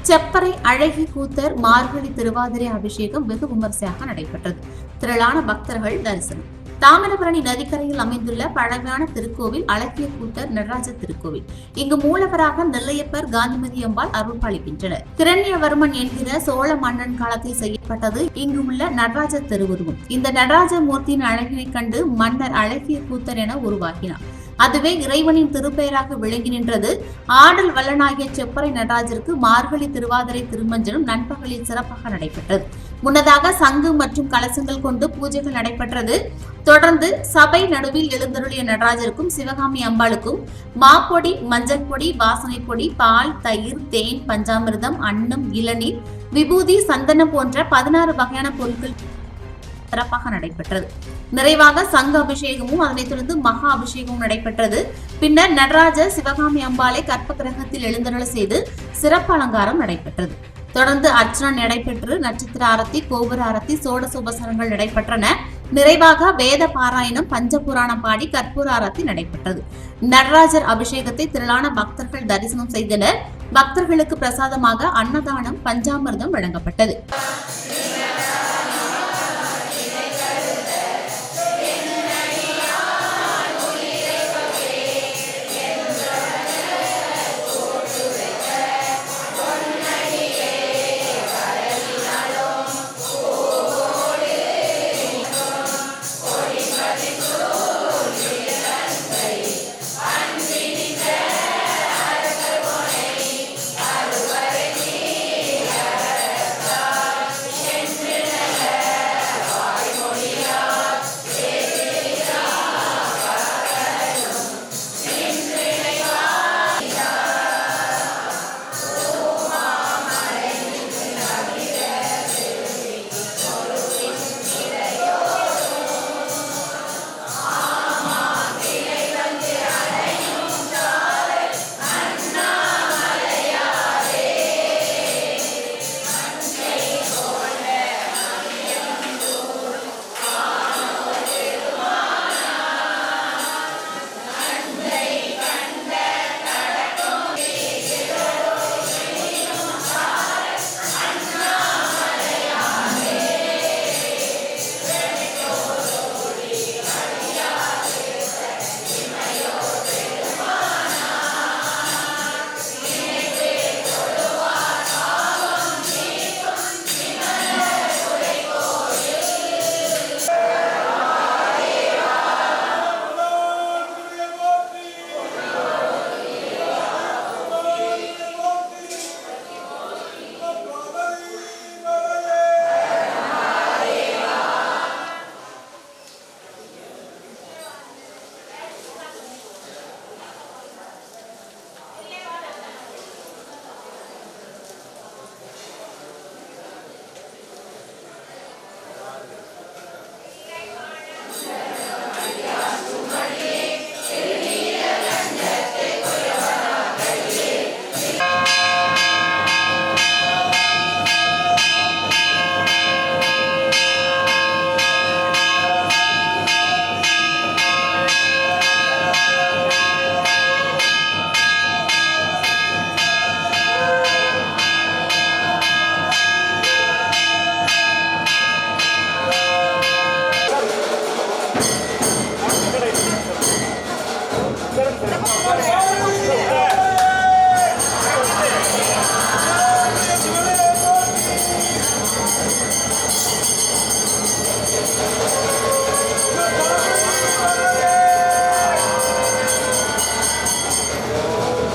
செப்பறை அழகி கூத்தர் மார்கழி திருவாதிரை அபிஷேகம் வெகு விமர்சையாக நடைபெற்றது. திரளான பக்தர்கள் தரிசனம். தாமிரபரணி நதிக்கரையில் அமைந்துள்ள பழமையான திருக்கோவில் அழகிய கூத்தர் நடராஜர் திருக்கோவில். இங்கு மூலவராக நெல்லையப்பர், காந்திமதி அம்பாள் அருள்பாலிக்கின்றனர். கிரண்யவர்மன் என்கிற சோழ மன்னன் காலத்தில் செய்யப்பட்டது இங்கு உள்ள நடராஜர் திருவுருவம். இந்த நடராஜ மூர்த்தியின் அழகினை கண்டு மன்னர் அழகிய கூத்தர் என உருவாக்கினார். அதுவே இறைவனின் திருப்பெயராக விளங்கி நின்றது. ஆடல் வல்லனாகிய செப்பறை நடராஜருக்கு மார்கழி திருவாதிரை திருமஞ்சனம் நண்பகலில் சிறப்பாக நடைபெற்றது. முன்னதாக சங்கு மற்றும் கலசங்கள் கொண்டு பூஜைகள் நடைபெற்றது. தொடர்ந்து சபை நடுவில் எழுந்தருளிய நடராஜருக்கும் சிவகாமி அம்பாளுக்கும் மாப்பொடி, மஞ்சள் பொடி, வாசனை பொடி, பால், தயிர், தேன், பஞ்சாமிர்தம், அன்னம், இளநீர், விபூதி, சந்தனம் போன்ற 16 வகையான பொருட்கள் சிறப்பாக நடைபெற்றது. நிறைவாக சங்க அபிஷேகமும் அதனைத் தொடர்ந்து மகா அபிஷேகமும் நடைபெற்றது. பின்னர் நடராஜர் சிவகாமி அம்பாளை கற்ப கிரகத்தில் எழுந்தருள செய்து சிறப்பு அலங்காரம் நடைபெற்றது. தொடர்ந்து அர்ச்சனை நடைபெற்று நட்சத்திர ஆரத்தி, கோபுர ஆரத்தி, சோடசோபசரங்கள் நடைபெற்றன. நிறைவாக வேத பாராயணம், பஞ்சபுராணம் பாடி கற்பூர ஆரத்தி நடைபெற்றது. நடராஜர் அபிஷேகத்தை திரளான பக்தர்கள் தரிசனம் செய்தனர். பக்தர்களுக்கு பிரசாதமாக அன்னதானம், பஞ்சாமிர்தம் வழங்கப்பட்டது.